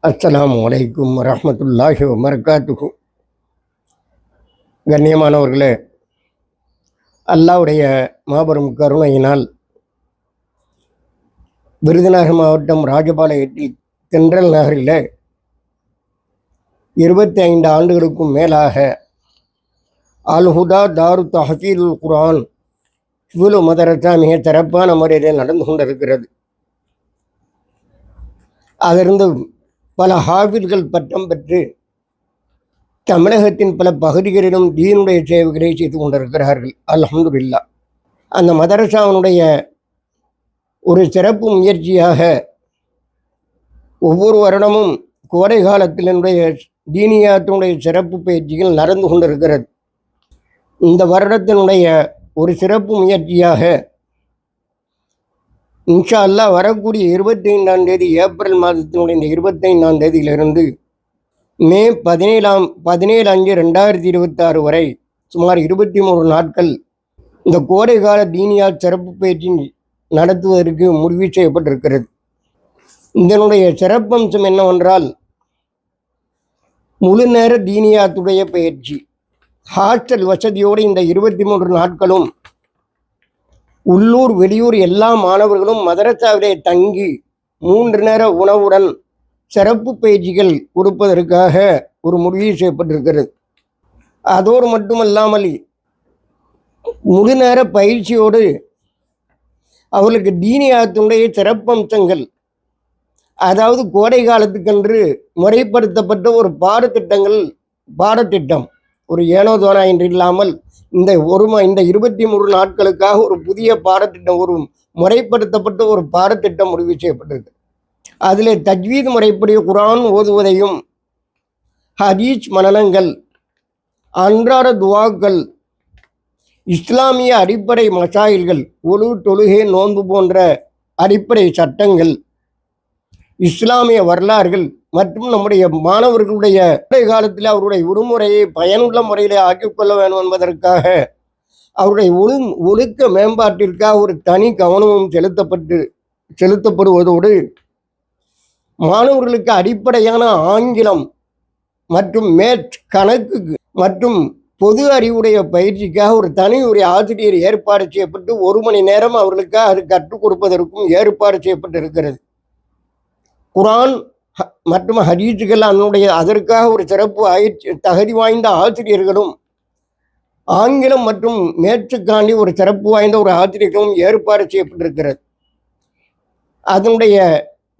அஸ்ஸலாமு அலைக்கும் வரஹ்மத்துல்லாஹி வபரகாத்துஹு. கண்ணியமானவர்களே, அல்லாஹ்வுடைய மாபெரும் கருணையினால் விருதுநகர் மாவட்டம் ராஜபாளையத்தில் தென்றல் நகரில் 25 ஆண்டுகளுக்கும் மேலாக அல்-ஹுதா தாரு தஹ்ஃபீதுல் குர்ஆன் ஹிஃபுல் மதரசா மிக சிறப்பான முறையில் நடந்து கொண்டிருக்கிறது. அதிலிருந்து பல ஹாஃபில்கள் பட்டம் பெற்று தமிழகத்தின் பல பகுதிகளிலும் தீனுடைய சேவைகளை செய்து கொண்டிருக்கிறார்கள். அல்ஹம்துலில்லாஹ். அந்த மதரசாவினுடைய ஒரு சிறப்பு முயற்சியாக ஒவ்வொரு வருடமும் கோடை காலத்தினுடைய தீனியாத்தினுடைய சிறப்பு பயிற்சிகள் நடந்து கொண்டிருக்கிறது. இந்த வருடத்தினுடைய ஒரு சிறப்பு முயற்சியாக இன்ஷா அல்லாஹ் வரக்கூடிய 25ஆம் தேதி ஏப்ரல் மாதத்தினுடைய இந்த 25ஆம் தேதியிலிருந்து மே 17/5/2026 வரை சுமார் 23 நாட்கள் இந்த கோடை கால தீனியா சிறப்பு பயிற்சி நடத்துவதற்கு முடிவு செய்யப்பட்டிருக்கிறது. இதனுடைய சிறப்பம்சம் என்னவென்றால், முழு நேர தீனியாத்துடைய பயிற்சி, ஹாஸ்டல் வசதியோடு இந்த 23 நாட்களும் உள்ளூர் வெளியூர் எல்லா மாணவர்களும் மதரசாவிலே தங்கி 3 நேர உணவுடன் சிறப்பு பயிற்சிகள் கொடுப்பதற்காக ஒரு முடிவு செய்யப்பட்டிருக்கிறது. அதோடு மட்டுமல்லாமல் முழு நேர பயிற்சியோடு அவர்களுக்கு தீனியாத்தினுடைய சிறப்பம்சங்கள், அதாவது கோடை காலத்துக்கென்று முறைப்படுத்தப்பட்ட ஒரு பாடத்திட்டம் ஒரு ஏனோ தோனா என்று இல்லாமல் இந்த 23 நாட்களுக்காக ஒரு புதிய பாடத்திட்டம், ஒரு முறைப்படுத்தப்பட்ட ஒரு பாடத்திட்டம் முடிவு செய்யப்பட்டிருக்கு. அதில் தஜ்வீத் முறைப்படி குர்ஆன் ஓதுவதையும், ஹதீஸ் மனனங்கள், அன்றாட துவாக்கள், இஸ்லாமிய அடிப்படை மசாயில்கள், ஒழு, தொழுகை, நோன்பு போன்ற அடிப்படை சட்டங்கள், இஸ்லாமிய வரலாறுகள் மற்றும் நம்முடைய மாணவர்களுடைய காலத்தில் அவருடைய விடுமுறையை பயனுள்ள முறையில் ஆக்கிக்கொள்ள வேண்டும் என்பதற்காக அவருடைய ஒழுக்க மேம்பாட்டிற்காக ஒரு தனி கவனமும் செலுத்தப்படுவதோடு மாணவர்களுக்கு அடிப்படையான ஆங்கிலம் மற்றும் கணக்கு மற்றும் பொது அறிவுடைய பயிற்சிக்காக ஒரு தனி ஒரு ஆசிரியர் ஏற்பாடு செய்யப்பட்டு 1 மணி நேரம் அவர்களுக்காக அது கற்றுக் கொடுப்பதற்கும் ஏற்பாடு செய்யப்பட்டிருக்கிறது. குர்ஆன் மற்றும் ஹதீஸுகள் அதற்காக ஒரு சிறப்பு தகுதி வாய்ந்த ஆசிரியர்களும், ஆங்கிலம் மற்றும் மேற்குக்காண்டி ஒரு சிறப்பு வாய்ந்த ஒரு ஆசிரியர்களும் ஏற்பாடு செய்யப்பட்டிருக்கிறது. அதனுடைய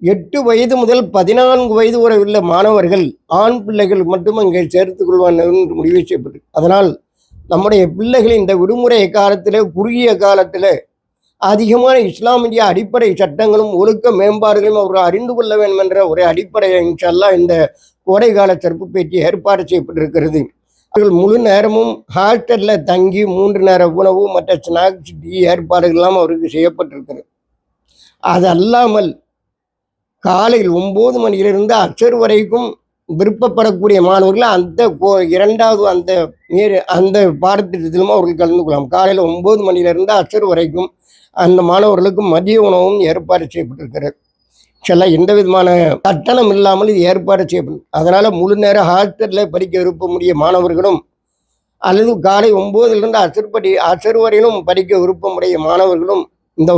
8 வயது முதல் 14 வயது வரை உள்ள மாணவர்கள், ஆண் பிள்ளைகள் மட்டும் அங்கே சேர்த்துக் கொள்வான் என்று முடிவு செய்யப்பட்டு, அதனால் நம்முடைய பிள்ளைகள் இந்த விடுமுறை காலத்தில், குறுகிய காலத்தில் அதிகமான இஸ்லாமிய அடிப்படை சட்டங்களும் ஒழுக்க மேம்பாடுகளும் அவர்கள் அறிந்து கொள்ள வேண்டும் என்ற ஒரு அடிப்படையை இன்ஷா அல்லாஹ் இந்த கோடைகால சிறப்பு பயிற்சி ஏற்பாடு செய்யப்பட்டிருக்கிறது. அவர்கள் முழு நேரமும் ஹாஸ்டலில் தங்கி 3 நேர உணவு மற்ற ஸ்நாக்ஸ், டீ ஏற்பாடுகள்லாம் அவருக்கு செய்யப்பட்டிருக்கிறது. அது அல்லாமல் காலையில் 9 மணியிலிருந்து அசர் வரைக்கும் விருப்பப்படக்கூடிய மாணவர்கள் அந்த பாடத்திட்டத்திலும் அவர்கள் கலந்து கொள்ளலாம். காலையில் 9 மணியிலிருந்து அசர் வரைக்கும் அந்த மாணவர்களுக்கு மதிய உணவும் ஏற்பாடு செய்யப்பட்டிருக்கிறது. சில எந்த விதமான கட்டணம் இல்லாமல் இது ஏற்பாடு செய்யப்படும். அதனால் முழு நேர ஹாஸ்டலில் படிக்க விருப்பமுடைய மாணவர்களும் அல்லது காலை 9லிருந்து அசர் வரையிலும் படிக்க விருப்பமுடைய மாணவர்களும் இந்த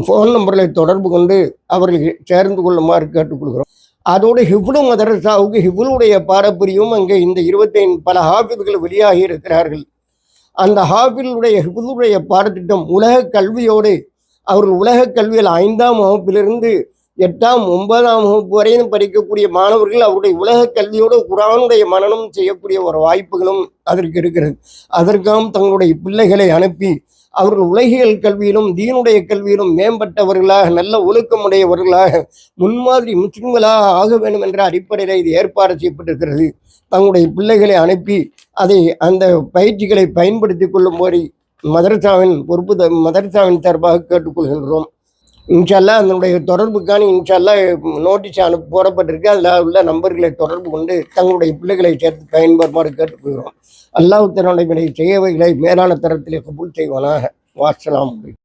ஃபோன் நம்பர்களை தொடர்பு கொண்டு அவர்கள் சேர்ந்து கொள்ளுமாறு கேட்டுக்கொள்கிறோம். அதோடு ஹிஃபுல் மதரசாவுக்கு ஹிஃபுலுடைய பாடப்பிரிவும் அங்கே இந்த 25 பல ஹாஃபில்கள் வெளியாகி இருக்கிறார்கள். அந்த ஹாஃபிலுடைய ஹிஃபுலுடைய பாடத்திட்டம் உலக கல்வியோடு அவர்கள் உலக கல்வியில் 5ஆம் வகுப்பிலிருந்து 8ஆம் 9ஆம் வகுப்பு வரையும் படிக்கக்கூடிய மாணவர்கள் அவருடைய உலக கல்வியோடு குர்ஆனுடைய மனனம் செய்யக்கூடிய ஒரு வாய்ப்புகளும் அதற்கு இருக்கிறது. அதற்காகவும் தங்களுடைய பிள்ளைகளை அனுப்பி அவர்கள் உலகியல் கல்வியிலும் தீனுடைய கல்வியிலும் மேம்பட்டவர்களாக, நல்ல ஒழுக்கமுடையவர்களாக, முன்மாதிரி முஸ்லிம்களாக ஆக வேண்டும் என்ற அடிப்படையில் இது ஏற்பாடு செய்யப்பட்டிருக்கிறது. தங்களுடைய பிள்ளைகளை அனுப்பி அந்த பயிற்சிகளை பயன்படுத்தி கொள்ளும்போது மதரசாவின் சார்பாக கேட்டுக்கொள்கின்றோம். இன்ஷா அல்லாஹ் அதனுடைய தொடர்புக்கான இன்ஷா அல்லாஹ் நோட்டீஸ் போடப்பட்டிருக்கு. அதில் உள்ள நம்பர்களை தொடர்பு கொண்டு தங்களுடைய பிள்ளைகளை சேர்த்து பயன்பெறுமாறு கேட்டுக்கொள்கிறோம். அல்லாஹ் தன்னுடைய செய்யவைகளை மேலான தரத்திலே கபூல் செய்வானாக. வஸ்ஸலாமு அலைக்கும்.